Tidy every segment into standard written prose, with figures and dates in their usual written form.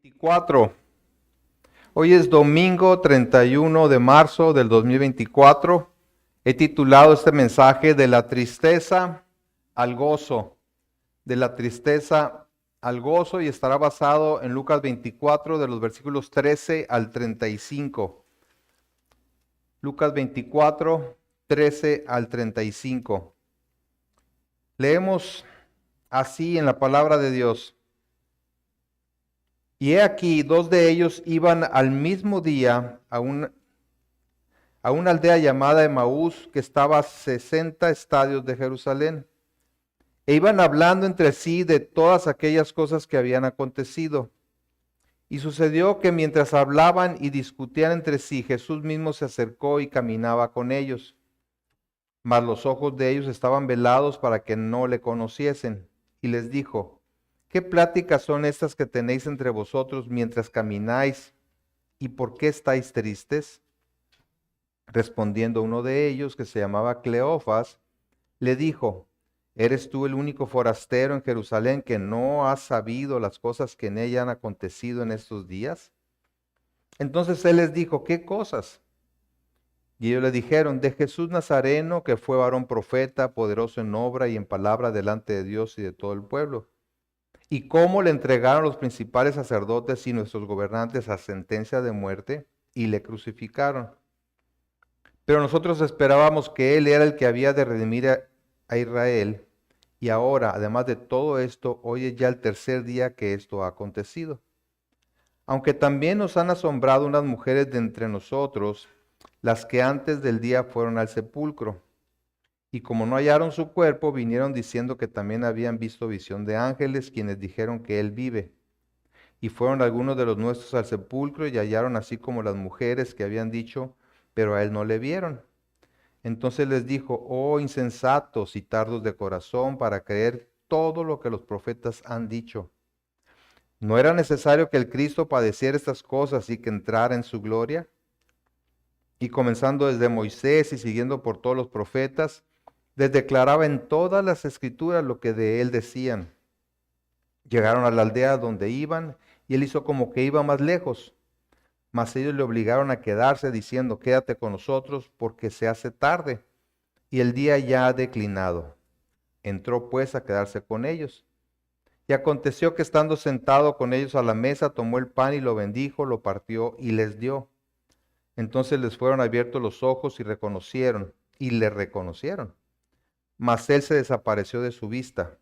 2024. Hoy es domingo 31 de marzo del 2024. He titulado este mensaje de la tristeza al gozo. De la tristeza al gozo, y estará basado en Lucas 24 de los versículos 13 al 35. Lucas 24, 13 al 35. Leemos así en la palabra de Dios. Y he aquí, dos de ellos iban al mismo día a una aldea llamada Emaús, que estaba a 60 estadios de Jerusalén. E iban hablando entre sí de todas aquellas cosas que habían acontecido. Y sucedió que mientras hablaban y discutían entre sí, Jesús mismo se acercó y caminaba con ellos. Mas los ojos de ellos estaban velados para que no le conociesen. Y les dijo: ¿qué pláticas son estas que tenéis entre vosotros mientras camináis? ¿Y por qué estáis tristes? Respondiendo uno de ellos, que se llamaba Cleofas, le dijo: ¿eres tú el único forastero en Jerusalén que no has sabido las cosas que en ella han acontecido en estos días? Entonces él les dijo: ¿qué cosas? Y ellos le dijeron: de Jesús Nazareno, que fue varón profeta, poderoso en obra y en palabra delante de Dios y de todo el pueblo. Y cómo le entregaron los principales sacerdotes y nuestros gobernantes a sentencia de muerte y le crucificaron. Pero nosotros esperábamos que Él era el que había de redimir a Israel. Y ahora, además de todo esto, hoy es ya el tercer día que esto ha acontecido. Aunque también nos han asombrado unas mujeres de entre nosotros, las que antes del día fueron al sepulcro. Y como no hallaron su cuerpo, vinieron diciendo que también habían visto visión de ángeles, quienes dijeron que Él vive. Y fueron algunos de los nuestros al sepulcro y hallaron así como las mujeres que habían dicho, pero a Él no le vieron. Entonces les dijo: oh insensatos y tardos de corazón para creer todo lo que los profetas han dicho. ¿No era necesario que el Cristo padeciera estas cosas y que entrara en su gloria? Y comenzando desde Moisés y siguiendo por todos los profetas, les declaraba en todas las escrituras lo que de él decían. Llegaron a la aldea donde iban, y él hizo como que iba más lejos. Mas ellos le obligaron a quedarse, diciendo: quédate con nosotros, porque se hace tarde, y el día ya ha declinado. Entró pues a quedarse con ellos. Y aconteció que estando sentado con ellos a la mesa, tomó el pan y lo bendijo, lo partió y les dio. Entonces les fueron abiertos los ojos y le reconocieron. Mas él se desapareció de su vista.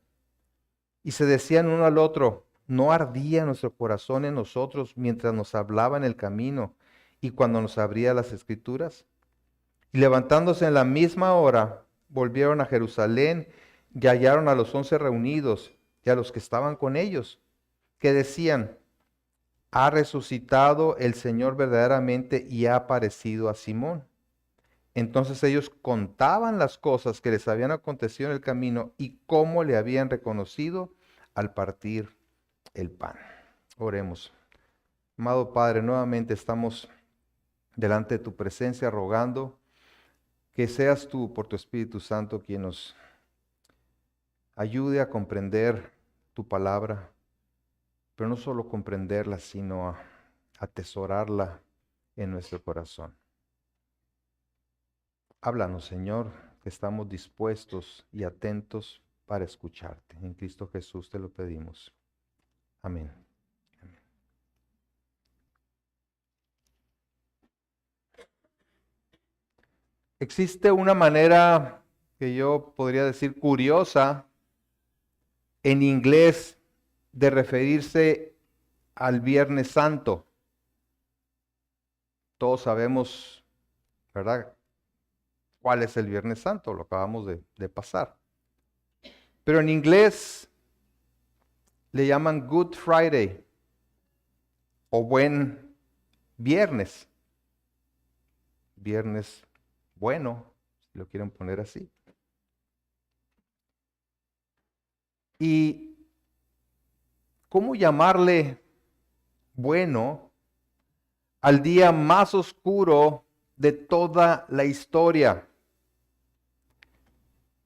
Y se decían uno al otro: ¿no ardía nuestro corazón en nosotros mientras nos hablaba en el camino y cuando nos abría las escrituras? Y levantándose en la misma hora, volvieron a Jerusalén y hallaron a los 11 reunidos y a los que estaban con ellos, que decían: ha resucitado el Señor verdaderamente y ha aparecido a Simón. Entonces ellos contaban las cosas que les habían acontecido en el camino y cómo le habían reconocido al partir el pan. Oremos. Amado Padre, nuevamente estamos delante de tu presencia rogando que seas tú, por tu Espíritu Santo, quien nos ayude a comprender tu palabra, pero no solo comprenderla, sino a atesorarla en nuestro corazón. Háblanos, Señor, que estamos dispuestos y atentos para escucharte. En Cristo Jesús te lo pedimos. Amén. Amén. Existe una manera que yo podría decir curiosa en inglés de referirse al Viernes Santo. Todos sabemos, ¿verdad?, cuál es el Viernes Santo, lo acabamos de pasar. Pero en inglés le llaman Good Friday o Buen Viernes. Viernes bueno, si lo quieren poner así. ¿Y cómo llamarle bueno al día más oscuro de toda la historia?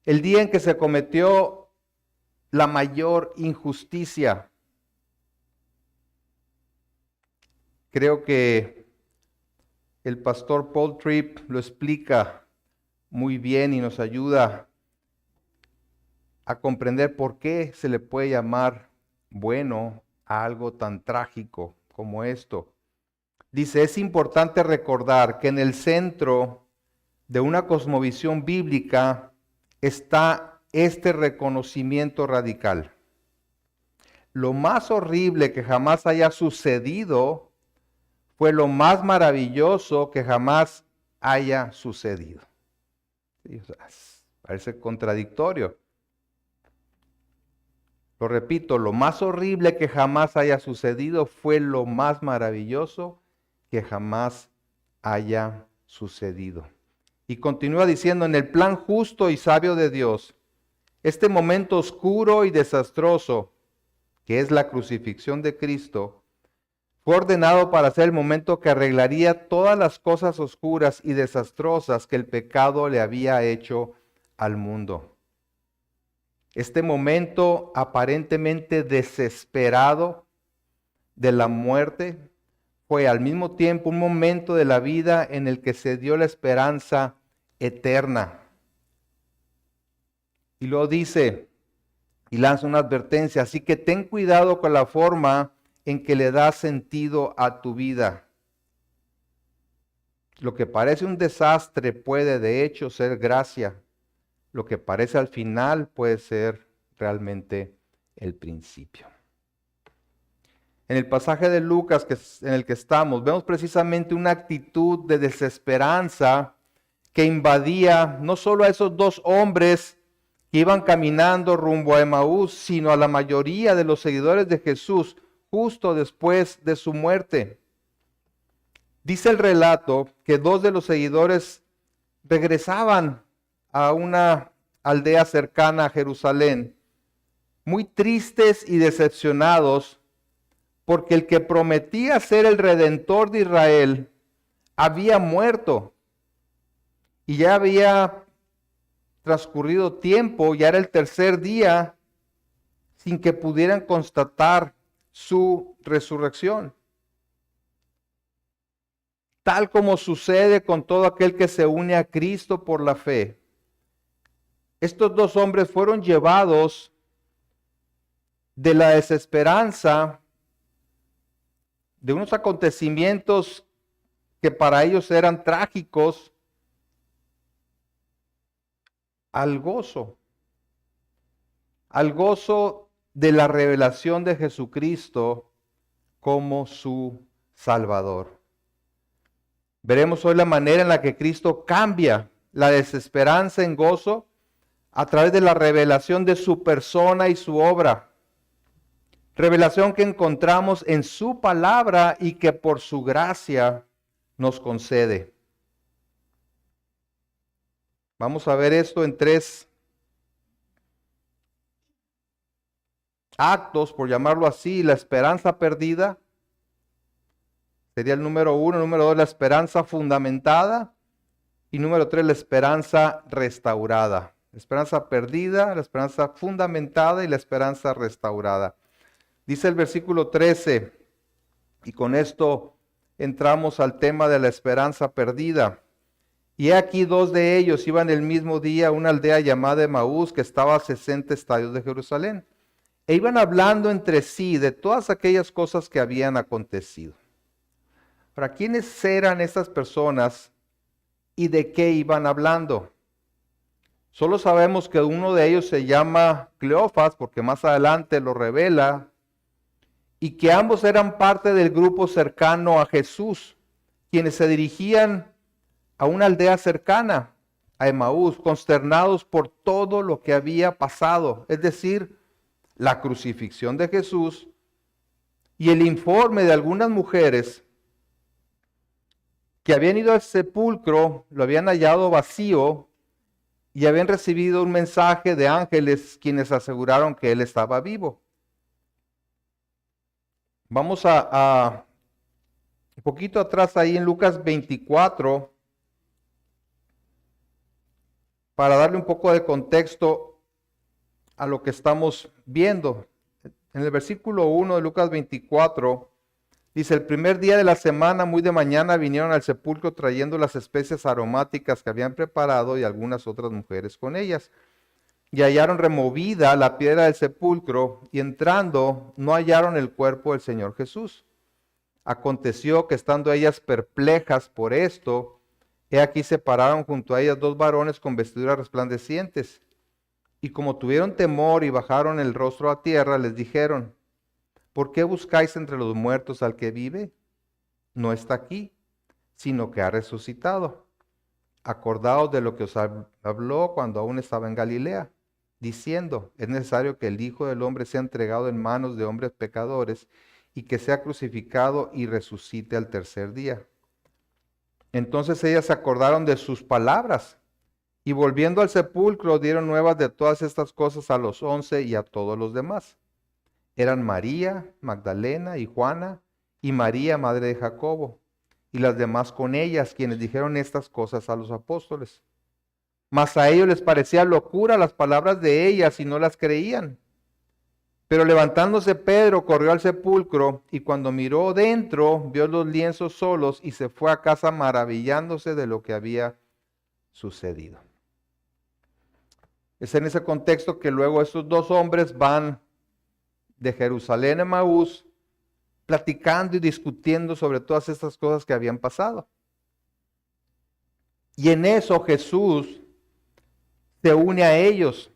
El día en que se cometió la mayor injusticia. Creo que el pastor Paul Tripp lo explica muy bien y nos ayuda a comprender por qué se le puede llamar bueno a algo tan trágico como esto. Dice, es importante recordar que en el centro de una cosmovisión bíblica está este reconocimiento radical. Lo más horrible que jamás haya sucedido fue lo más maravilloso que jamás haya sucedido. Sí, o sea, parece contradictorio. Lo repito, lo más horrible que jamás haya sucedido fue lo más maravilloso que jamás haya sucedido. Y continúa diciendo, en el plan justo y sabio de Dios, este momento oscuro y desastroso, que es la crucifixión de Cristo, fue ordenado para ser el momento que arreglaría todas las cosas oscuras y desastrosas que el pecado le había hecho al mundo. Este momento aparentemente desesperado de la muerte fue al mismo tiempo un momento de la vida en el que se dio la esperanza eterna. Y luego dice, y lanza una advertencia, así que ten cuidado con la forma en que le das sentido a tu vida. Lo que parece un desastre puede de hecho ser gracia. Lo que parece al final puede ser realmente el principio. En el pasaje de Lucas en el que estamos, vemos precisamente una actitud de desesperanza que invadía no solo a esos dos hombres que iban caminando rumbo a Emaús, sino a la mayoría de los seguidores de Jesús justo después de su muerte. Dice el relato que dos de los seguidores regresaban a una aldea cercana a Jerusalén, muy tristes y decepcionados, porque el que prometía ser el Redentor de Israel había muerto. Y ya había transcurrido tiempo, ya era el tercer día, sin que pudieran constatar su resurrección. Tal como sucede con todo aquel que se une a Cristo por la fe. Estos dos hombres fueron llevados de la desesperanza de unos acontecimientos que para ellos eran trágicos al gozo de la revelación de Jesucristo como su Salvador. Veremos hoy la manera en la que Cristo cambia la desesperanza en gozo a través de la revelación de su persona y su obra. Revelación que encontramos en su palabra y que por su gracia nos concede. Vamos a ver esto en 3 actos, por llamarlo así. La esperanza perdida sería el número 1. Número 2, la esperanza fundamentada. Y número 3, la esperanza restaurada. La esperanza perdida, la esperanza fundamentada y la esperanza restaurada. Dice el versículo 13, y con esto entramos al tema de la esperanza perdida. Y aquí dos de ellos iban el mismo día a una aldea llamada Emaús, que estaba a 60 estadios de Jerusalén. E iban hablando entre sí de todas aquellas cosas que habían acontecido. ¿Para quiénes eran estas personas y de qué iban hablando? Solo sabemos que uno de ellos se llama Cleofas, porque más adelante lo revela, y que ambos eran parte del grupo cercano a Jesús, quienes se dirigían a una aldea cercana a Emaús, consternados por todo lo que había pasado, es decir, la crucifixión de Jesús y el informe de algunas mujeres que habían ido al sepulcro, lo habían hallado vacío y habían recibido un mensaje de ángeles quienes aseguraron que él estaba vivo. Vamos a un poquito atrás ahí en Lucas 24 para darle un poco de contexto a lo que estamos viendo. En el versículo 1 de Lucas 24, Dice, el primer día de la semana, muy de mañana, vinieron al sepulcro trayendo las especias aromáticas que habían preparado y algunas otras mujeres con ellas. Y hallaron removida la piedra del sepulcro y entrando no hallaron el cuerpo del Señor Jesús. Aconteció que estando ellas perplejas por esto, he aquí se pararon junto a ellas dos varones con vestiduras resplandecientes. Y como tuvieron temor y bajaron el rostro a tierra, les dijeron, ¿por qué buscáis entre los muertos al que vive? No está aquí, sino que ha resucitado. Acordaos de lo que os habló cuando aún estaba en Galilea, diciendo, es necesario que el Hijo del Hombre sea entregado en manos de hombres pecadores y que sea crucificado y resucite al tercer día. Entonces ellas se acordaron de sus palabras y volviendo al sepulcro dieron nuevas de todas estas cosas a los 11 y a todos los demás. Eran María, Magdalena y Juana y María, madre de Jacobo, y las demás con ellas, quienes dijeron estas cosas a los apóstoles. Mas a ellos les parecía locura las palabras de ellas y no las creían. Pero levantándose Pedro corrió al sepulcro y cuando miró dentro vio los lienzos solos y se fue a casa maravillándose de lo que había sucedido. Es en ese contexto que luego estos dos hombres van de Jerusalén a Emaús platicando y discutiendo sobre todas estas cosas que habían pasado. Y en eso Jesús se une a ellos,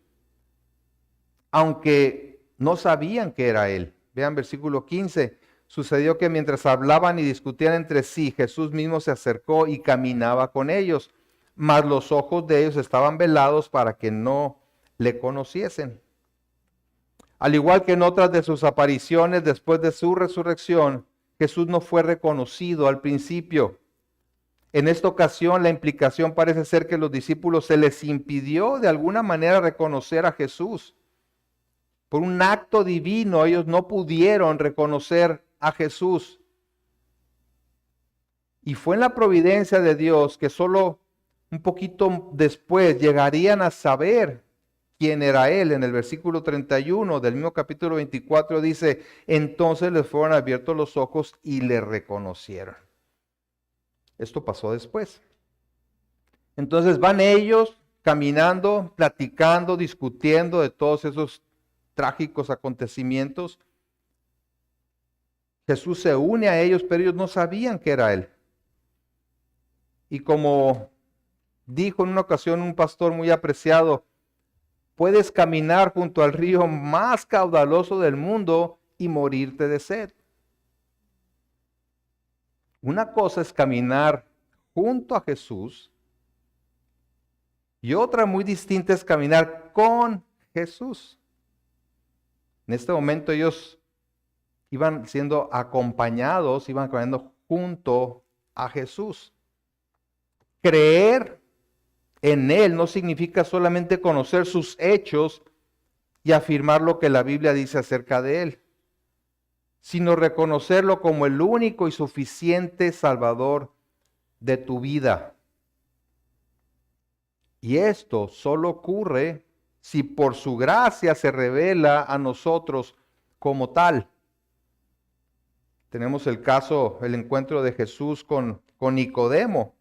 aunque no sabían que era Él. Vean versículo 15. Sucedió que mientras hablaban y discutían entre sí, Jesús mismo se acercó y caminaba con ellos, mas los ojos de ellos estaban velados para que no le conociesen. Al igual que en otras de sus apariciones después de su resurrección, Jesús no fue reconocido al principio. En esta ocasión la implicación parece ser que a los discípulos se les impidió de alguna manera reconocer a Jesús. Por un acto divino ellos no pudieron reconocer a Jesús. Y fue en la providencia de Dios que solo un poquito después llegarían a saber quién era Él. En el versículo 31 del mismo capítulo 24 dice, entonces les fueron abiertos los ojos y le reconocieron. Esto pasó después. Entonces van ellos caminando, platicando, discutiendo de todos esos trágicos acontecimientos. Jesús se une a ellos, pero ellos no sabían que era Él. Y como dijo en una ocasión un pastor muy apreciado, puedes caminar junto al río más caudaloso del mundo y morirte de sed. Una cosa es caminar junto a Jesús y otra muy distinta es caminar con Jesús. En este momento ellos iban siendo acompañados, iban caminando junto a Jesús. Creer en Él no significa solamente conocer sus hechos y afirmar lo que la Biblia dice acerca de Él, sino reconocerlo como el único y suficiente Salvador de tu vida. Y esto solo ocurre si por su gracia se revela a nosotros como tal. Tenemos el caso, el encuentro de Jesús con Nicodemo.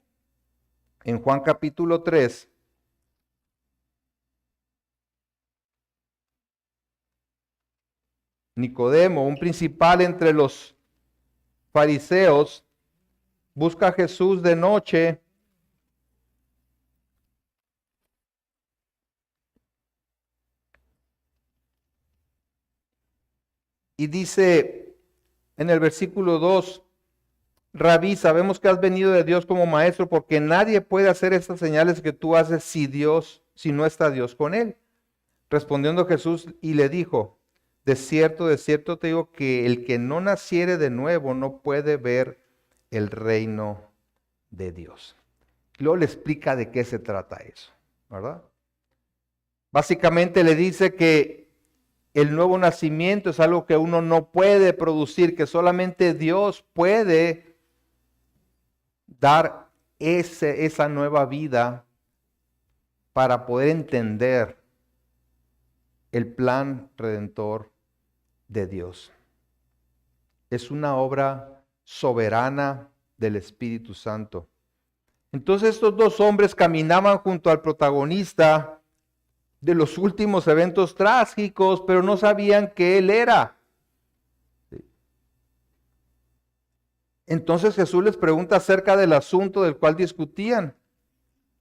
En Juan capítulo 3, Nicodemo, un principal entre los fariseos, busca a Jesús de noche y dice en el versículo 2, Rabí, sabemos que has venido de Dios como maestro, porque nadie puede hacer estas señales que tú haces si no está Dios con él. Respondiendo Jesús y le dijo, de cierto te digo que el que no naciere de nuevo no puede ver el reino de Dios. Luego le explica de qué se trata eso, ¿verdad? Básicamente le dice que el nuevo nacimiento es algo que uno no puede producir, que solamente Dios puede dar esa nueva vida para poder entender el plan redentor de Dios. Es una obra soberana del Espíritu Santo. Entonces estos dos hombres caminaban junto al protagonista de los últimos eventos trágicos, pero no sabían que él era. Entonces Jesús les pregunta acerca del asunto del cual discutían,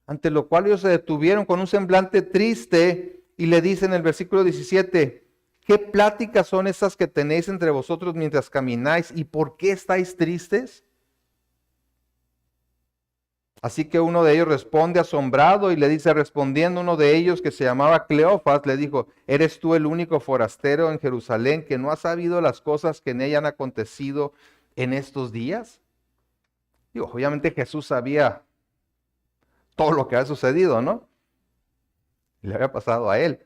ante lo cual ellos se detuvieron con un semblante triste y le dicen en el versículo 17, ¿qué pláticas son esas que tenéis entre vosotros mientras camináis y por qué estáis tristes? Así que uno de ellos responde asombrado y le dice, respondiendo uno de ellos que se llamaba Cleofas, le dijo, ¿eres tú el único forastero en Jerusalén que no ha sabido las cosas que en ella han acontecido en estos días? Digo, obviamente Jesús sabía todo lo que había sucedido, ¿no? Le había pasado a él.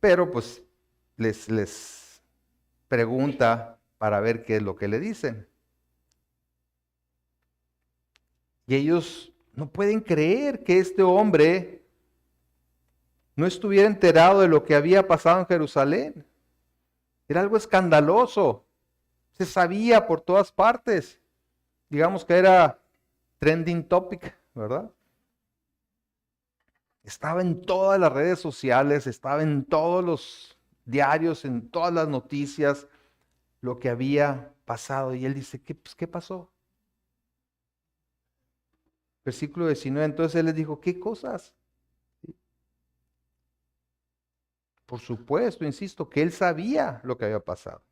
Pero pues les pregunta para ver qué es lo que le dicen. Y ellos no pueden creer que este hombre no estuviera enterado de lo que había pasado en Jerusalén. Era algo escandaloso. Se sabía por todas partes. Digamos que era trending topic, ¿verdad? Estaba en todas las redes sociales, estaba en todos los diarios, en todas las noticias, lo que había pasado. Y él dice, ¿qué pasó? Versículo 19, entonces él les dijo, ¿qué cosas? Por supuesto, insisto, que él sabía lo que había pasado.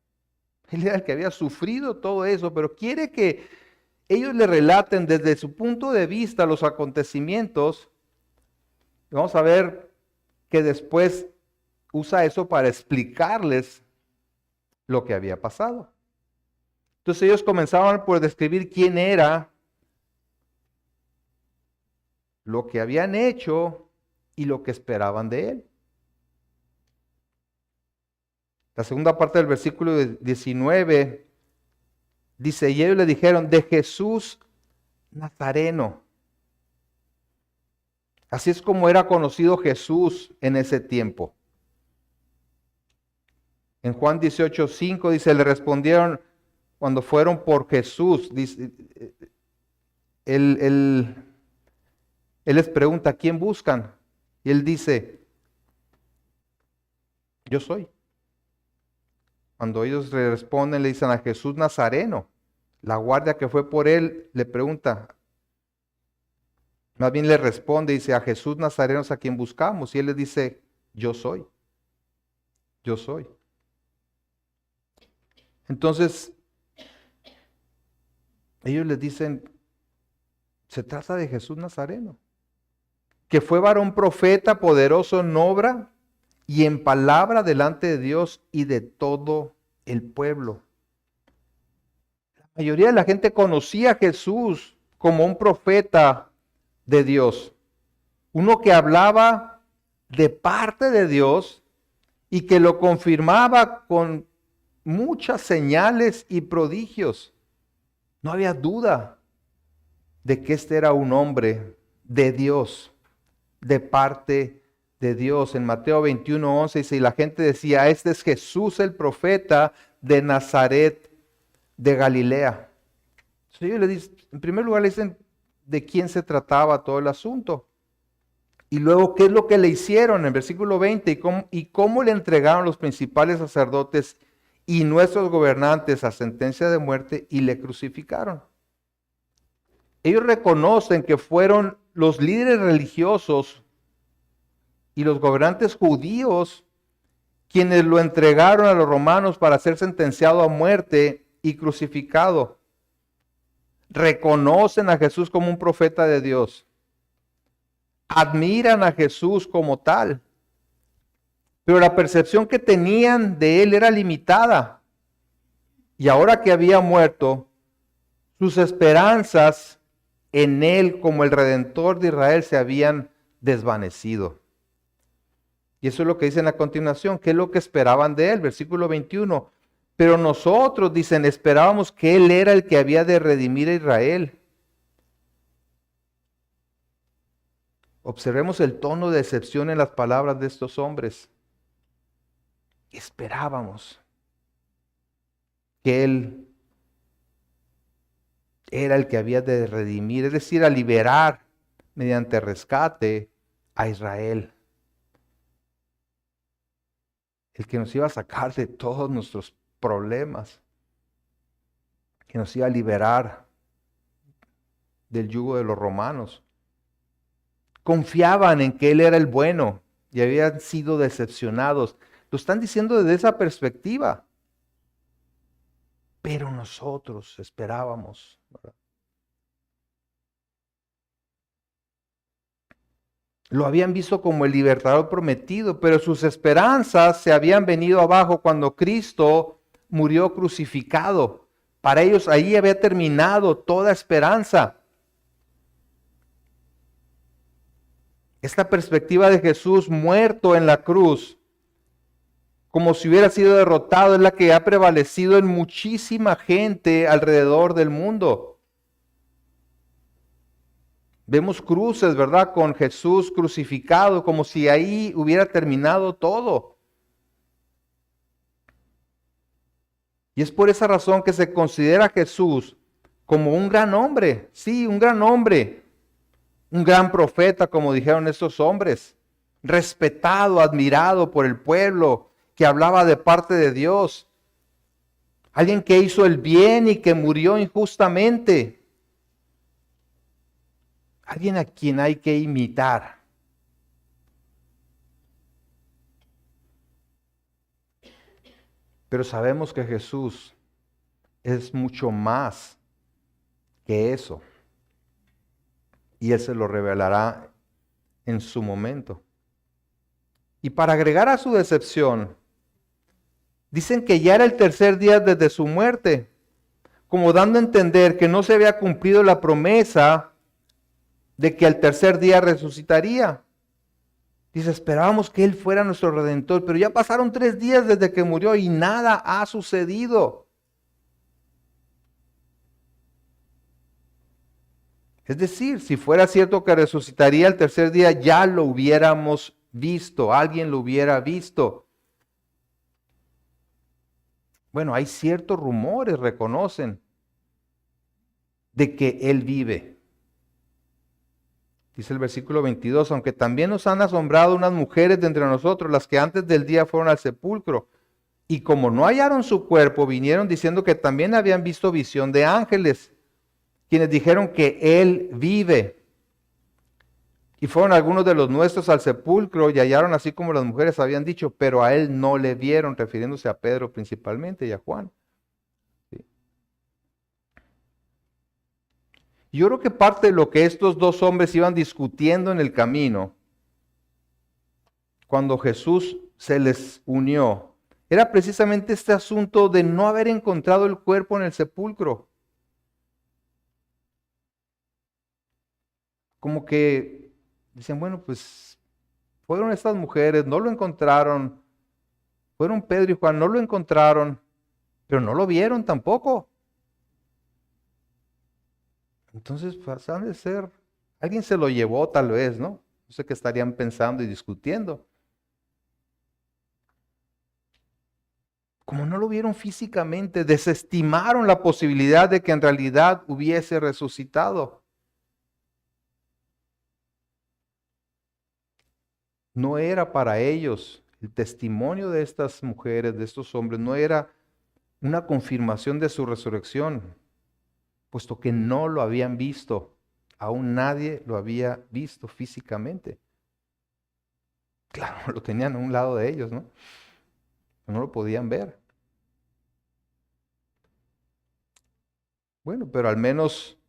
Él era el que había sufrido todo eso, pero quiere que ellos le relaten desde su punto de vista los acontecimientos. Vamos a ver que después usa eso para explicarles lo que había pasado. Entonces ellos comenzaban por describir quién era, lo que habían hecho y lo que esperaban de él. La segunda parte del versículo 19 dice, y ellos le dijeron, de Jesús Nazareno. Así es como era conocido Jesús en ese tiempo. En Juan 18:5 dice, le respondieron cuando fueron por Jesús, dice, él les pregunta, ¿quién buscan? Y él dice, yo soy. Cuando ellos le responden, le dicen a Jesús Nazareno. La guardia que fue por él le pregunta, más bien le responde, dice, a Jesús Nazareno es a quien buscamos. Y él le dice, yo soy. Yo soy. Entonces, ellos les dicen, se trata de Jesús Nazareno, que fue varón profeta, poderoso en obra y en palabra delante de Dios y de todo el pueblo. La mayoría de la gente conocía a Jesús como un profeta de Dios, uno que hablaba de parte de Dios y que lo confirmaba con muchas señales y prodigios. No había duda de que este era un hombre de Dios, de parte de Dios. En Mateo 21:11 dice, y la gente decía, este es Jesús el profeta de Nazaret de Galilea. Entonces ellos le dicen, en primer lugar le dicen de quién se trataba todo el asunto. Y luego, ¿qué es lo que le hicieron? En el versículo 20, y cómo le entregaron los principales sacerdotes y nuestros gobernantes a sentencia de muerte y le crucificaron. Ellos reconocen que fueron los líderes religiosos y los gobernantes judíos quienes lo entregaron a los romanos para ser sentenciado a muerte y crucificado. Reconocen a Jesús como un profeta de Dios. Admiran a Jesús como tal. Pero la percepción que tenían de él era limitada. Y ahora que había muerto, sus esperanzas en él como el Redentor de Israel se habían desvanecido. Y eso es lo que dicen a continuación. ¿Qué es lo que esperaban de él? Versículo 21. Pero nosotros, dicen, esperábamos que él era el que había de redimir a Israel. Observemos el tono de decepción en las palabras de estos hombres. Esperábamos que él era el que había de redimir, es decir, a liberar mediante rescate a Israel. El que nos iba a sacar de todos nuestros problemas, que nos iba a liberar del yugo de los romanos. Confiaban en que Él era el bueno y habían sido decepcionados. Lo están diciendo desde esa perspectiva. Pero nosotros esperábamos, ¿verdad? Lo habían visto como el libertador prometido, pero sus esperanzas se habían venido abajo cuando Cristo murió crucificado. Para ellos ahí había terminado toda esperanza. Esta perspectiva de Jesús muerto en la cruz, como si hubiera sido derrotado, es la que ha prevalecido en muchísima gente alrededor del mundo. Vemos cruces, ¿verdad? Con Jesús crucificado, como si ahí hubiera terminado todo. Y es por esa razón que se considera a Jesús como un gran hombre, sí, un gran hombre, un gran profeta, como dijeron estos hombres, respetado, admirado por el pueblo, que hablaba de parte de Dios. Alguien que hizo el bien y que murió injustamente. Alguien a quien hay que imitar. Pero sabemos que Jesús es mucho más que eso. Y Él se lo revelará en su momento. Y para agregar a su decepción, dicen que ya era el tercer día desde su muerte, como dando a entender que no se había cumplido la promesa de que al tercer día resucitaría. Dice, esperábamos que Él fuera nuestro Redentor, pero ya pasaron 3 días desde que murió y nada ha sucedido. Es decir, si fuera cierto que resucitaría el tercer día, ya lo hubiéramos visto, alguien lo hubiera visto. Bueno, hay ciertos rumores, reconocen, de que Él vive. Dice el versículo 22, aunque también nos han asombrado unas mujeres de entre nosotros, las que antes del día fueron al sepulcro, y como no hallaron su cuerpo, vinieron diciendo que también habían visto visión de ángeles, quienes dijeron que Él vive. Y fueron algunos de los nuestros al sepulcro y hallaron así como las mujeres habían dicho, pero a Él no le vieron, refiriéndose a Pedro principalmente y a Juan. ¿Sí? Yo creo que parte de lo que estos dos hombres iban discutiendo en el camino, cuando Jesús se les unió, era precisamente este asunto de no haber encontrado el cuerpo en el sepulcro. Como que dicen, bueno, pues fueron estas mujeres, no lo encontraron, fueron Pedro y Juan, no lo encontraron, pero no lo vieron tampoco. Entonces, pues han de ser, alguien se lo llevó tal vez, ¿no? No sé qué estarían pensando y discutiendo. Como no lo vieron físicamente, desestimaron la posibilidad de que en realidad hubiese resucitado. No era para ellos el testimonio de estas mujeres, de estos hombres, no era una confirmación de su resurrección, puesto que no lo habían visto. Aún nadie lo había visto físicamente. Claro, lo tenían a un lado de ellos, ¿no? No lo podían ver. Bueno, pero al menos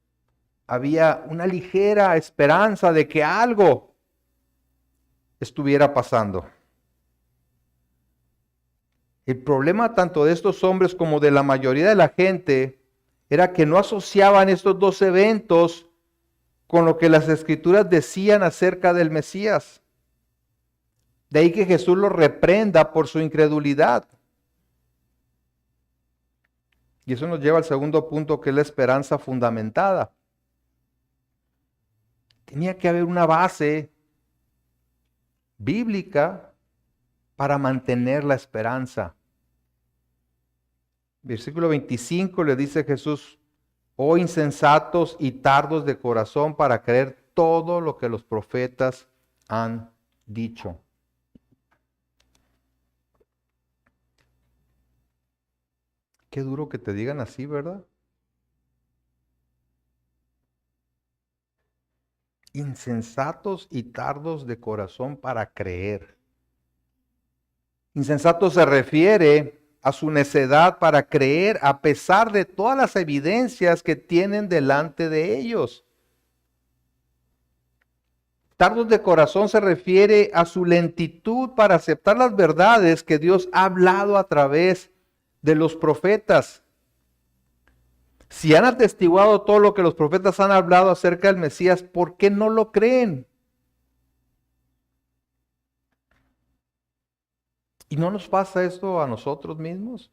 había una ligera esperanza de que algo estuviera pasando. El problema tanto de estos hombres como de la mayoría de la gente era que no asociaban estos dos eventos con lo que las escrituras decían acerca del Mesías. De ahí que Jesús los reprenda por su incredulidad. Y eso nos lleva al segundo punto, que es la esperanza fundamentada. Tenía que haber una base bíblica para mantener la esperanza. Versículo 25 le dice Jesús, oh insensatos y tardos de corazón para creer todo lo que los profetas han dicho. Qué duro que te digan así, ¿verdad? Insensatos y tardos de corazón para creer. Insensato se refiere a su necedad para creer a pesar de todas las evidencias que tienen delante de ellos. Tardos de corazón se refiere a su lentitud para aceptar las verdades que Dios ha hablado a través de los profetas. Si han atestiguado todo lo que los profetas han hablado acerca del Mesías, ¿por qué no lo creen? ¿Y no nos pasa esto a nosotros mismos?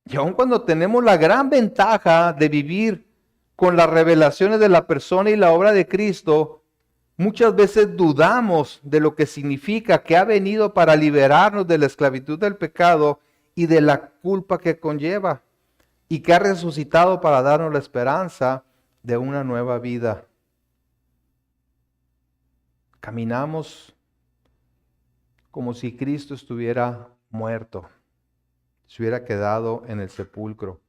Y aun cuando tenemos la gran ventaja de vivir con las revelaciones de la persona y la obra de Cristo, muchas veces dudamos de lo que significa que ha venido para liberarnos de la esclavitud del pecado y de la culpa que conlleva, y que ha resucitado para darnos la esperanza de una nueva vida. Caminamos como si Cristo estuviera muerto, se hubiera quedado en el sepulcro.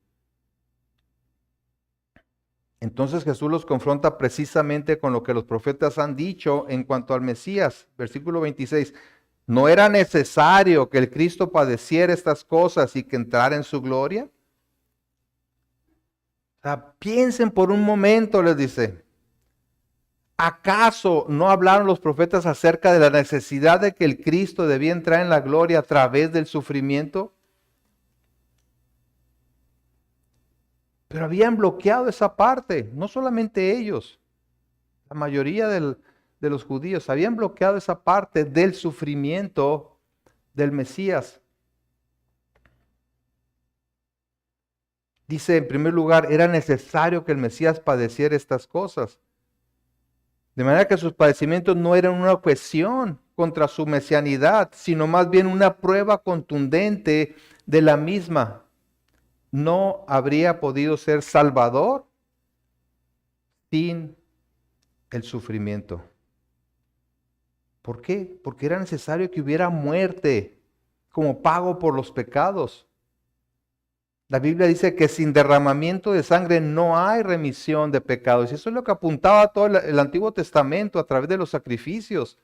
Entonces Jesús los confronta precisamente con lo que los profetas han dicho en cuanto al Mesías. Versículo 26. ¿No era necesario que el Cristo padeciera estas cosas y que entrara en su gloria? O sea, piensen por un momento, les dice. ¿Acaso no hablaron los profetas acerca de la necesidad de que el Cristo debía entrar en la gloria a través del sufrimiento? Pero habían bloqueado esa parte, no solamente ellos, la mayoría de los judíos habían bloqueado esa parte del sufrimiento del Mesías. Dice, en primer lugar, era necesario que el Mesías padeciera estas cosas. De manera que sus padecimientos no eran una objeción contra su mesianidad, sino más bien una prueba contundente de la misma. No habría podido ser Salvador sin el sufrimiento. ¿Por qué? Porque era necesario que hubiera muerte como pago por los pecados. La Biblia dice que sin derramamiento de sangre no hay remisión de pecados. Y eso es lo que apuntaba todo el Antiguo Testamento a través de los sacrificios.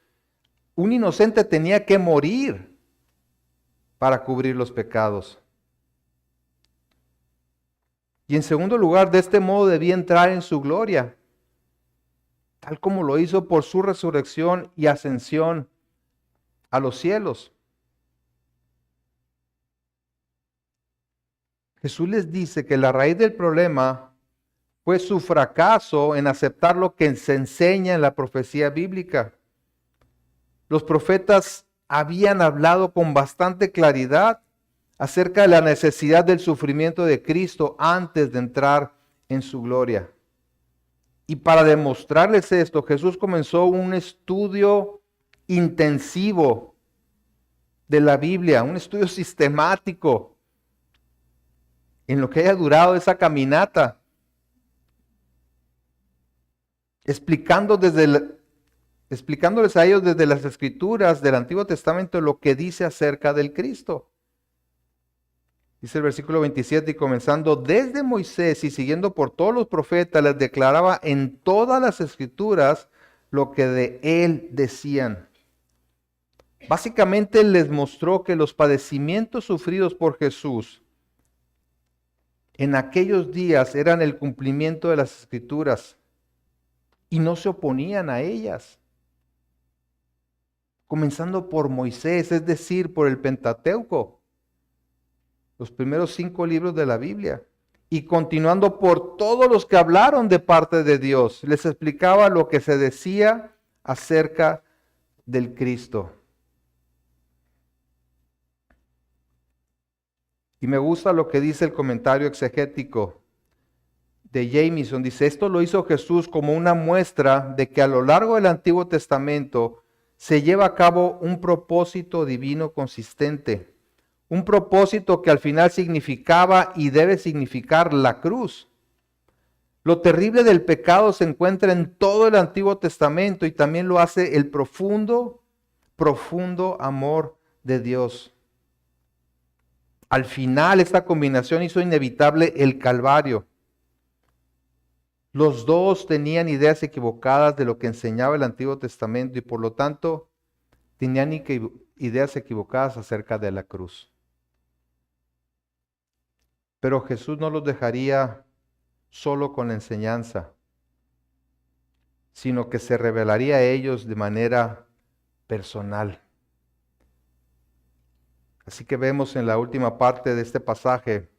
Un inocente tenía que morir para cubrir los pecados. Y en segundo lugar, de este modo debía entrar en su gloria, tal como lo hizo por su resurrección y ascensión a los cielos. Jesús les dice que la raíz del problema fue su fracaso en aceptar lo que se enseña en la profecía bíblica. Los profetas habían hablado con bastante claridad acerca de la necesidad del sufrimiento de Cristo antes de entrar en su gloria. Y para demostrarles esto, Jesús comenzó un estudio intensivo de la Biblia, un estudio sistemático en lo que haya durado esa caminata, explicándoles a ellos desde las Escrituras del Antiguo Testamento lo que dice acerca del Cristo. Dice el versículo 27, y comenzando desde Moisés y siguiendo por todos los profetas, les declaraba en todas las Escrituras lo que de él decían. Básicamente les mostró que los padecimientos sufridos por Jesús en aquellos días eran el cumplimiento de las Escrituras y no se oponían a ellas. Comenzando por Moisés, es decir, por el Pentateuco, los primeros 5 libros de la Biblia, y continuando por todos los que hablaron de parte de Dios, les explicaba lo que se decía acerca del Cristo. Y me gusta lo que dice el comentario exegético de Jamieson. Dice, esto lo hizo Jesús como una muestra de que a lo largo del Antiguo Testamento se lleva a cabo un propósito divino consistente, Un propósito que al final significaba y debe significar la cruz. Lo terrible del pecado se encuentra en todo el Antiguo Testamento y también lo hace el profundo, profundo amor de Dios. Al final esta combinación hizo inevitable el Calvario. Los dos tenían ideas equivocadas de lo que enseñaba el Antiguo Testamento y por lo tanto tenían ideas equivocadas acerca de la cruz. Pero Jesús no los dejaría solo con la enseñanza, sino que se revelaría a ellos de manera personal. Así que vemos en la última parte de este pasaje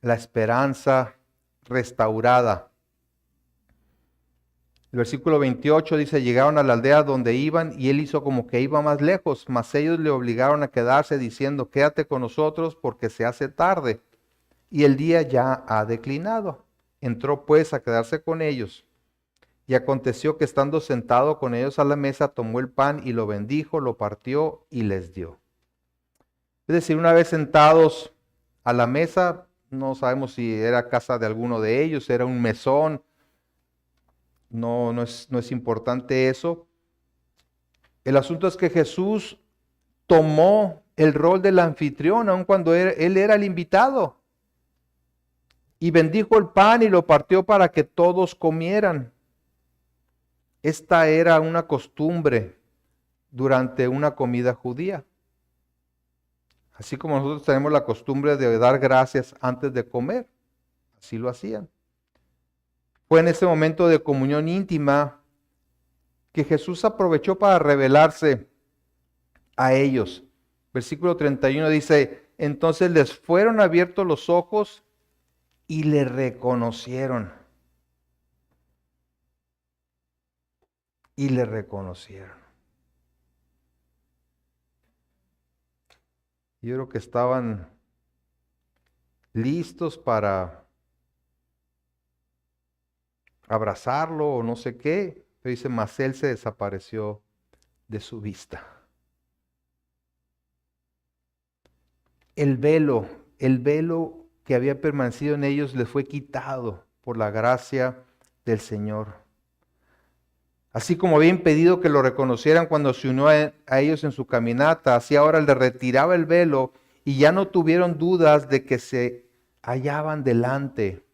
la esperanza restaurada. El versículo 28 dice, llegaron a la aldea donde iban y él hizo como que iba más lejos, mas ellos le obligaron a quedarse diciendo, quédate con nosotros porque se hace tarde y el día ya ha declinado. Entró pues a quedarse con ellos. Y aconteció que estando sentado con ellos a la mesa, tomó el pan y lo bendijo, lo partió y les dio. Es decir, una vez sentados a la mesa, no sabemos si era casa de alguno de ellos, era un mesón, no es importante eso. El asunto es que Jesús tomó el rol del anfitrión, aun cuando él era el invitado. Y bendijo el pan y lo partió para que todos comieran. Esta era una costumbre durante una comida judía. Así como nosotros tenemos la costumbre de dar gracias antes de comer. Así lo hacían. Fue en ese momento de comunión íntima que Jesús aprovechó para revelarse a ellos. Versículo 31 dice, entonces les fueron abiertos los ojos y le reconocieron. Y le reconocieron. Yo creo que estaban listos para abrazarlo o no sé qué. Pero dice, mas él se desapareció de su vista. El velo que había permanecido en ellos les fue quitado por la gracia del Señor. Así como había impedido que lo reconocieran cuando se unió a ellos en su caminata, así ahora le retiraba el velo y ya no tuvieron dudas de que se hallaban delante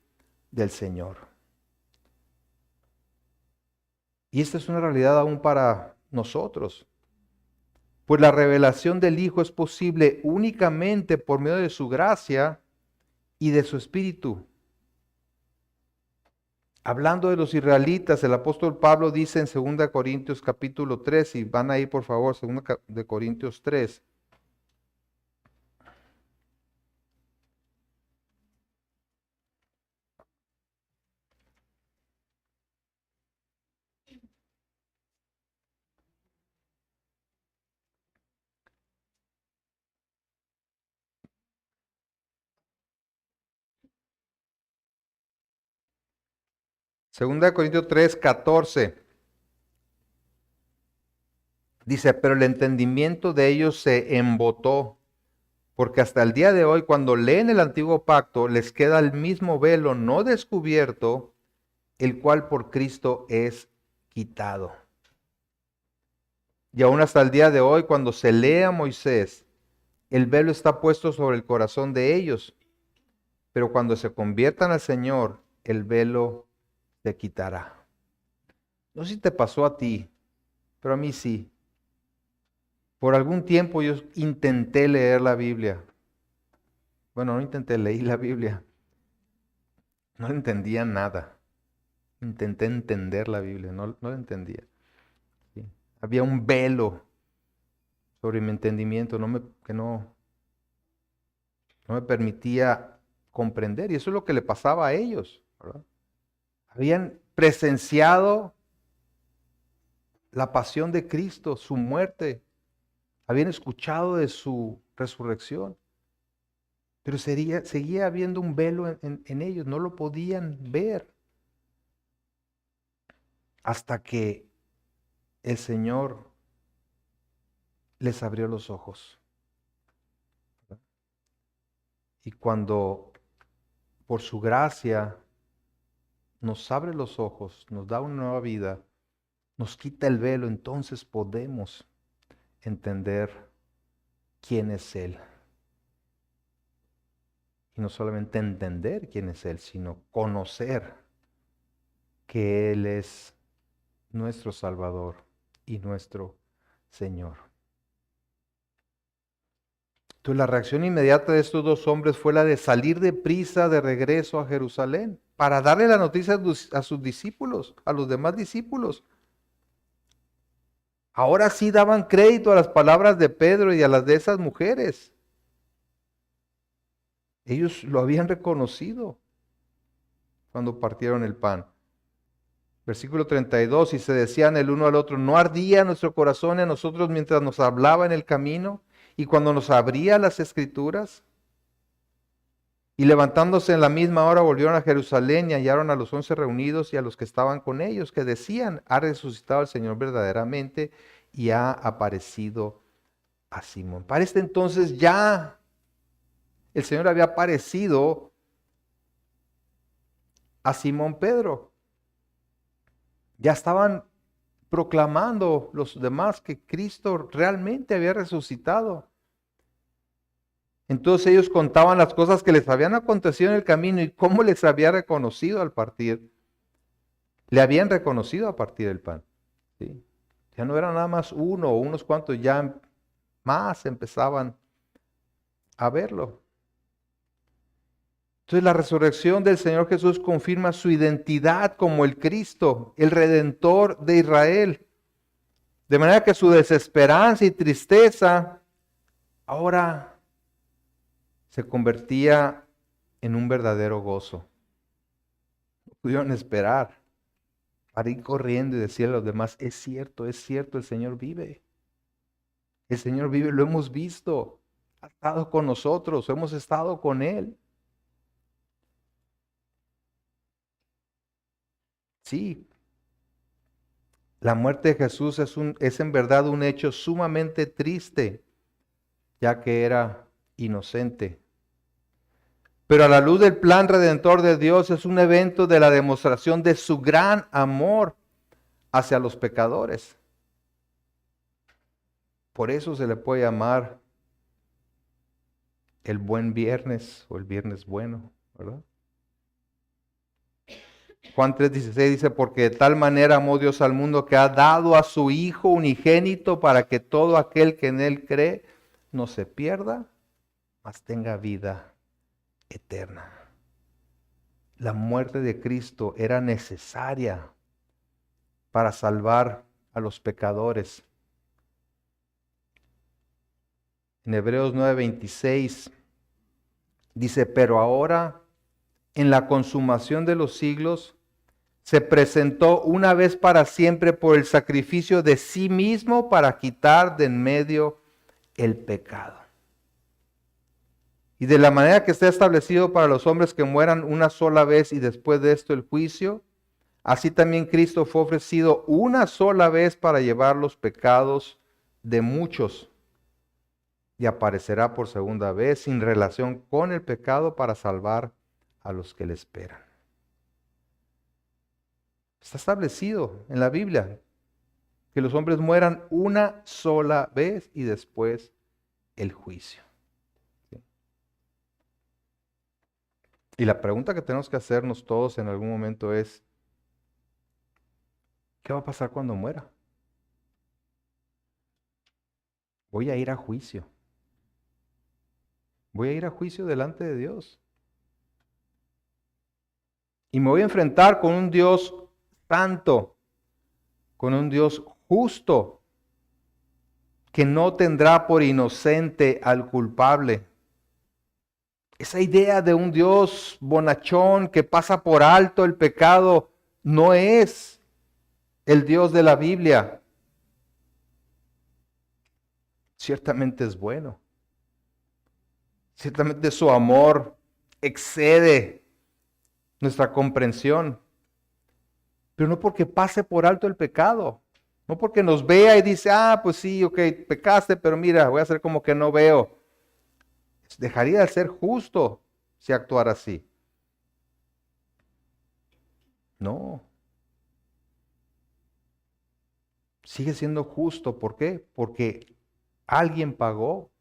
del Señor. Y esta es una realidad aún para nosotros. Pues la revelación del Hijo es posible únicamente por medio de su gracia y de su Espíritu. Hablando de los israelitas, el apóstol Pablo dice en 2 Corintios capítulo 3, y van ahí por favor, 2 de Corintios 3. Segunda de Corintios 3, 14. Dice, pero el entendimiento de ellos se embotó, porque hasta el día de hoy, cuando leen el antiguo pacto, les queda el mismo velo no descubierto, el cual por Cristo es quitado. Y aún hasta el día de hoy, cuando se lee a Moisés, el velo está puesto sobre el corazón de ellos, pero cuando se conviertan al Señor, el velo se quitará. No sé si te pasó a ti, pero a mí sí. Por algún tiempo yo intenté leer la Biblia. Bueno, no intenté, leí la Biblia. No entendía nada. Intenté entender la Biblia, no la entendía. ¿Sí? Había un velo sobre mi entendimiento que no me permitía comprender. Y eso es lo que le pasaba a ellos, ¿verdad? Habían presenciado la pasión de Cristo, su muerte. Habían escuchado de su resurrección. Pero seguía habiendo un velo en ellos, no lo podían ver. Hasta que el Señor les abrió los ojos. Y cuando por su gracia nos abre los ojos, nos da una nueva vida, nos quita el velo, entonces podemos entender quién es Él. Y no solamente entender quién es Él, sino conocer que Él es nuestro Salvador y nuestro Señor. Entonces la reacción inmediata de estos dos hombres fue la de salir deprisa de regreso a Jerusalén para darle la noticia a sus discípulos, a los demás discípulos. Ahora sí daban crédito a las palabras de Pedro y a las de esas mujeres. Ellos lo habían reconocido cuando partieron el pan. Versículo 32, y se decían el uno al otro, ¿no ardía nuestro corazón en nosotros mientras nos hablaba en el camino y cuando nos abría las escrituras? Y levantándose en la misma hora volvieron a Jerusalén y hallaron a los 11 reunidos y a los que estaban con ellos, que decían, ha resucitado el Señor verdaderamente y ha aparecido a Simón. Para este entonces ya el Señor había aparecido a Simón Pedro. Ya estaban proclamando los demás que Cristo realmente había resucitado. Entonces ellos contaban las cosas que les habían acontecido en el camino y cómo les había reconocido al partir. Le habían reconocido a partir del pan. ¿Sí? Ya no era nada más uno o unos cuantos, ya más empezaban a verlo. Entonces la resurrección del Señor Jesús confirma su identidad como el Cristo, el Redentor de Israel. De manera que su desesperanza y tristeza ahora se convertía en un verdadero gozo. No pudieron esperar para ir corriendo y decirle a los demás, es cierto, el Señor vive. El Señor vive, lo hemos visto, ha estado con nosotros, hemos estado con Él. Sí, la muerte de Jesús es en verdad un hecho sumamente triste, ya que era inocente. Pero a la luz del plan redentor de Dios es un evento de la demostración de su gran amor hacia los pecadores. Por eso se le puede llamar el buen viernes o el viernes bueno, ¿verdad? Juan 3:16 dice, porque de tal manera amó Dios al mundo que ha dado a su Hijo unigénito para que todo aquel que en Él cree no se pierda, mas tenga vida eterna. La muerte de Cristo era necesaria para salvar a los pecadores. En Hebreos 9:26 dice, pero ahora, en la consumación de los siglos, se presentó una vez para siempre por el sacrificio de sí mismo para quitar de en medio el pecado. Y de la manera que está establecido para los hombres que mueran una sola vez y después de esto el juicio, así también Cristo fue ofrecido una sola vez para llevar los pecados de muchos y aparecerá por segunda vez sin relación con el pecado para salvar a los que le esperan. Está establecido en la Biblia que los hombres mueran una sola vez y después el juicio. ¿Sí? Y la pregunta que tenemos que hacernos todos en algún momento es, ¿qué va a pasar cuando muera? Voy a ir a juicio. Voy a ir a juicio delante de Dios. Y me voy a enfrentar con un Dios santo, con un Dios justo, que no tendrá por inocente al culpable. Esa idea de un Dios bonachón que pasa por alto el pecado no es el Dios de la Biblia. Ciertamente es bueno. Ciertamente su amor excede nuestra comprensión. Pero no porque pase por alto el pecado. No porque nos vea y dice, pues sí, ok, pecaste, pero mira, voy a hacer como que no veo. Dejaría de ser justo si actuara así. No. Sigue siendo justo. ¿Por qué? Porque alguien pagó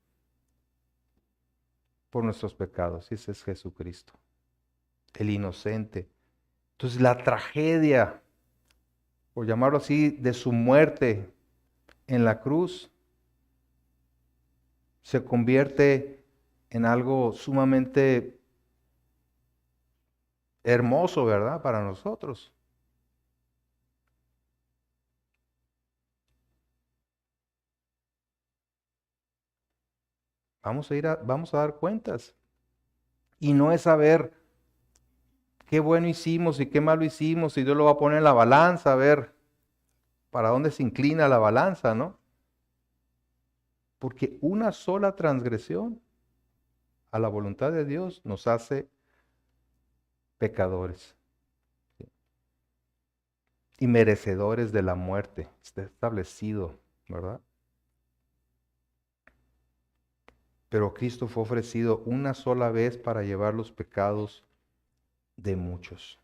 por nuestros pecados. Y ese es Jesucristo, el inocente. Entonces la tragedia, por llamarlo así, de su muerte en la cruz, se convierte en algo sumamente hermoso, ¿verdad? Para nosotros. Vamos a dar cuentas. Y no es saber qué bueno hicimos y qué malo hicimos, y Dios lo va a poner en la balanza, a ver para dónde se inclina la balanza, ¿no? Porque una sola transgresión a la voluntad de Dios nos hace pecadores y merecedores de la muerte. Está establecido, ¿verdad? Pero Cristo fue ofrecido una sola vez para llevar los pecados de muchos.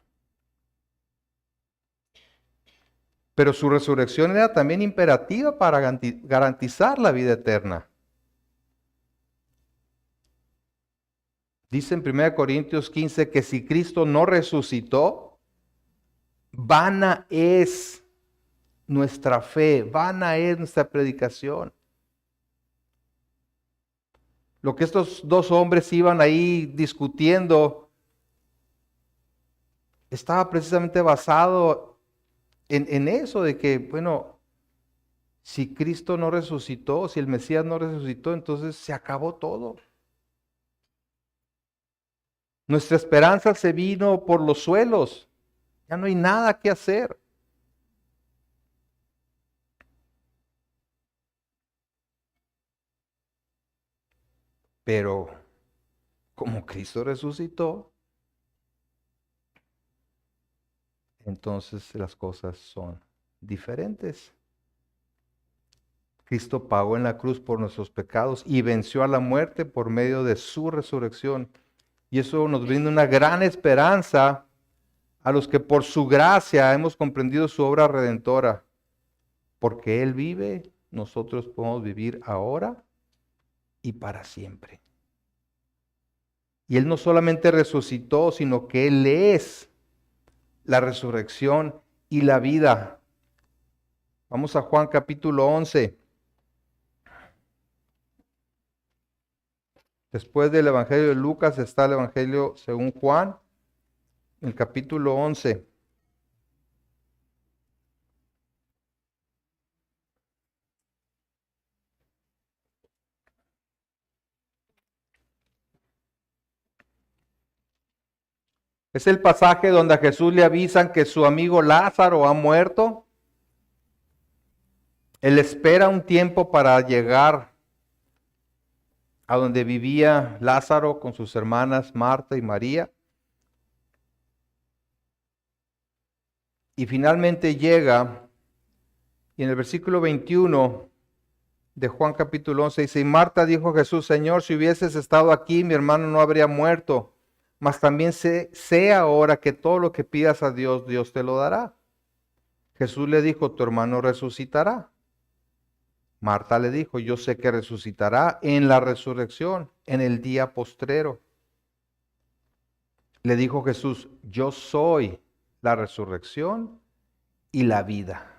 Pero su resurrección era también imperativa para garantizar la vida eterna. Dice en 1 Corintios 15 que si Cristo no resucitó, vana es nuestra fe, vana es nuestra predicación. Lo que estos dos hombres iban ahí discutiendo estaba precisamente basado en eso, de que, bueno, si Cristo no resucitó, si el Mesías no resucitó, entonces se acabó todo. Nuestra esperanza se vino por los suelos. Ya no hay nada que hacer. Pero como Cristo resucitó, entonces las cosas son diferentes. Cristo pagó en la cruz por nuestros pecados y venció a la muerte por medio de su resurrección. Y eso nos brinda una gran esperanza a los que por su gracia hemos comprendido su obra redentora. Porque Él vive, nosotros podemos vivir ahora y para siempre. Y Él no solamente resucitó, sino que Él es la resurrección y la vida. Vamos a Juan capítulo 11. Después del Evangelio de Lucas está el Evangelio según Juan, el capítulo 11. Es el pasaje donde a Jesús le avisan que su amigo Lázaro ha muerto. Él espera un tiempo para llegar a donde vivía Lázaro con sus hermanas Marta y María. Y finalmente llega, y en el versículo 21 de Juan capítulo 11 dice, y Marta dijo a Jesús, Señor, si hubieses estado aquí, mi hermano no habría muerto. Mas también sé ahora que todo lo que pidas a Dios, Dios te lo dará. Jesús le dijo, tu hermano resucitará. Marta le dijo, yo sé que resucitará en la resurrección, en el día postrero. Le dijo Jesús, yo soy la resurrección y la vida.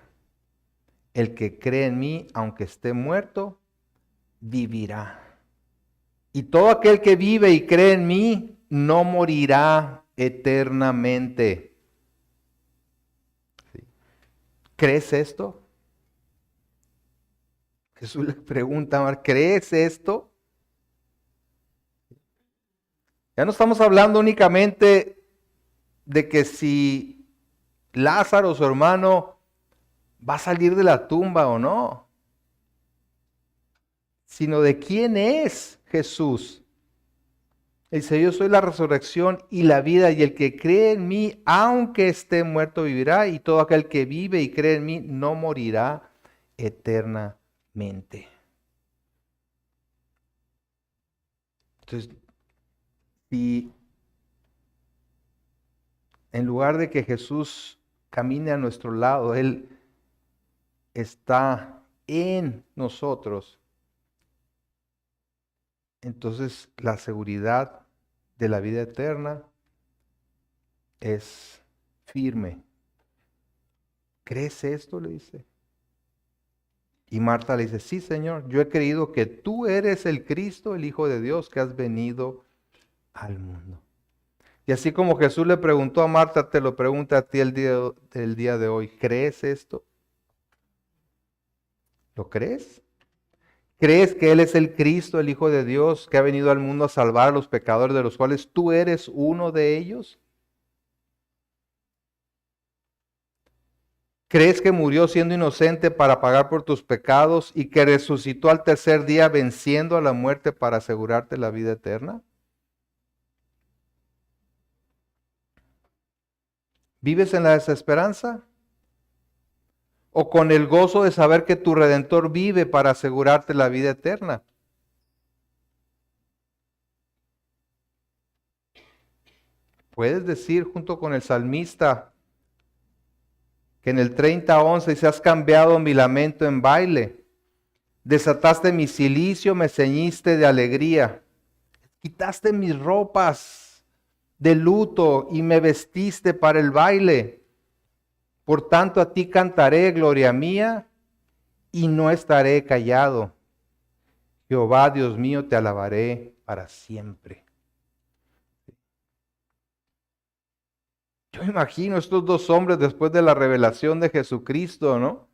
El que cree en mí, aunque esté muerto, vivirá. Y todo aquel que vive y cree en mí, no morirá eternamente. ¿Crees esto? Jesús le pregunta, ¿crees esto? Ya no estamos hablando únicamente de que si Lázaro, su hermano, va a salir de la tumba o no, sino de quién es Jesús. Dice, yo soy la resurrección y la vida, y el que cree en mí, aunque esté muerto, vivirá, y todo aquel que vive y cree en mí, no morirá eternamente. Entonces, si en lugar de que Jesús camine a nuestro lado, Él está en nosotros, entonces la seguridad de la vida eterna es firme. ¿Crees esto?, le dice. Y Marta le dice, sí, Señor, yo he creído que tú eres el Cristo, el Hijo de Dios, que has venido al mundo. Y así como Jesús le preguntó a Marta, te lo pregunta a ti el día de hoy. ¿Crees esto? ¿Lo crees? ¿Crees que Él es el Cristo, el Hijo de Dios, que ha venido al mundo a salvar a los pecadores, de los cuales tú eres uno de ellos? ¿Crees que murió siendo inocente para pagar por tus pecados y que resucitó al tercer día venciendo a la muerte para asegurarte la vida eterna? ¿Vives en la desesperanza? ¿O con el gozo de saber que tu Redentor vive para asegurarte la vida eterna? Puedes decir junto con el salmista que en el 30:11 dice, has cambiado mi lamento en baile, desataste mi cilicio, me ceñiste de alegría, quitaste mis ropas de luto y me vestiste para el baile. Por tanto a ti cantaré, gloria mía, y no estaré callado. Jehová, Dios mío, te alabaré para siempre. Yo imagino estos dos hombres después de la revelación de Jesucristo, ¿no?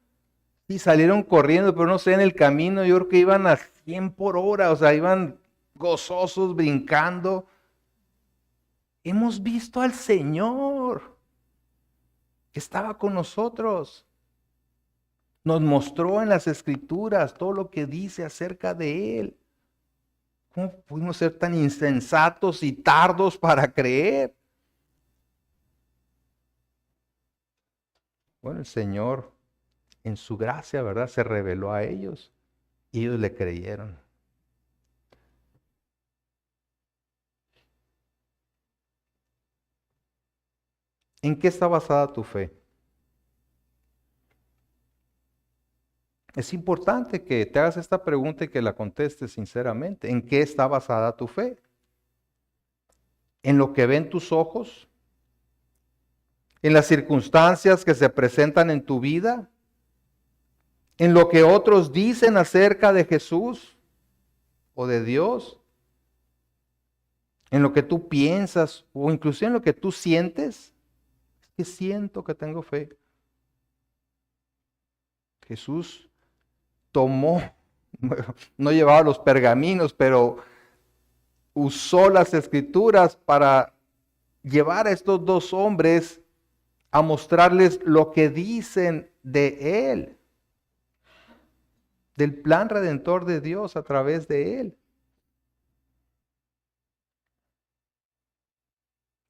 Y salieron corriendo, pero no sé, en el camino yo creo que iban a 100 por hora, o sea, iban gozosos, brincando. Hemos visto al Señor que estaba con nosotros. Nos mostró en las Escrituras todo lo que dice acerca de Él. ¿Cómo pudimos ser tan insensatos y tardos para creer? Bueno, el Señor en su gracia, ¿verdad?, se reveló a ellos y ellos le creyeron. ¿En qué está basada tu fe? Es importante que te hagas esta pregunta y que la contestes sinceramente. ¿En qué está basada tu fe? ¿En lo que ven tus ojos? ¿En las circunstancias que se presentan en tu vida? ¿En lo que otros dicen acerca de Jesús o de Dios? ¿En lo que tú piensas o incluso en lo que tú sientes? Es que siento que tengo fe. Jesús tomó, no llevaba los pergaminos, pero usó las Escrituras para llevar a estos dos hombres a mostrarles lo que dicen de Él, del plan redentor de Dios a través de Él.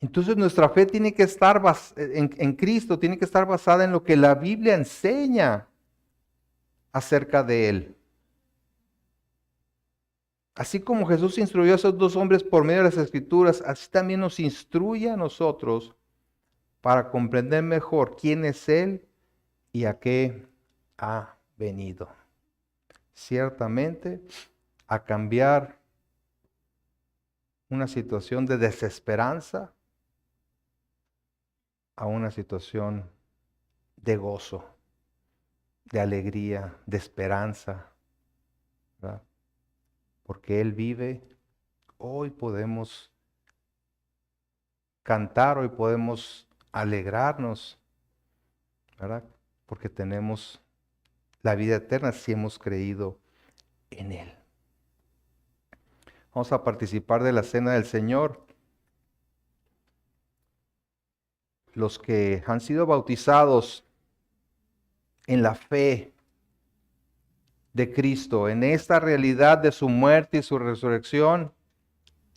Entonces nuestra fe tiene que estar en Cristo, tiene que estar basada en lo que la Biblia enseña acerca de Él. Así como Jesús instruyó a esos dos hombres por medio de las Escrituras, así también nos instruye a nosotros para comprender mejor quién es Él y a qué ha venido. Ciertamente, a cambiar una situación de desesperanza a una situación de gozo, de alegría, de esperanza, ¿verdad? Porque Él vive, hoy podemos cantar, hoy podemos alegrarnos, ¿verdad? Porque tenemos la vida eterna si hemos creído en Él. Vamos a participar de la cena del Señor. Los que han sido bautizados en la fe de Cristo, en esta realidad de su muerte y su resurrección,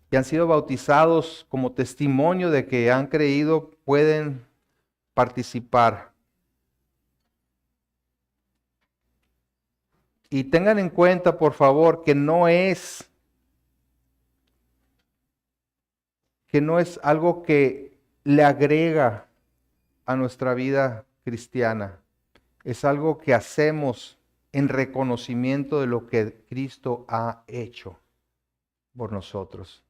y han sido bautizados como testimonio de que han creído, pueden participar. Y tengan en cuenta, por favor, que no es que no es algo que le agrega a nuestra vida cristiana. Es algo que hacemos en reconocimiento de lo que Cristo ha hecho por nosotros.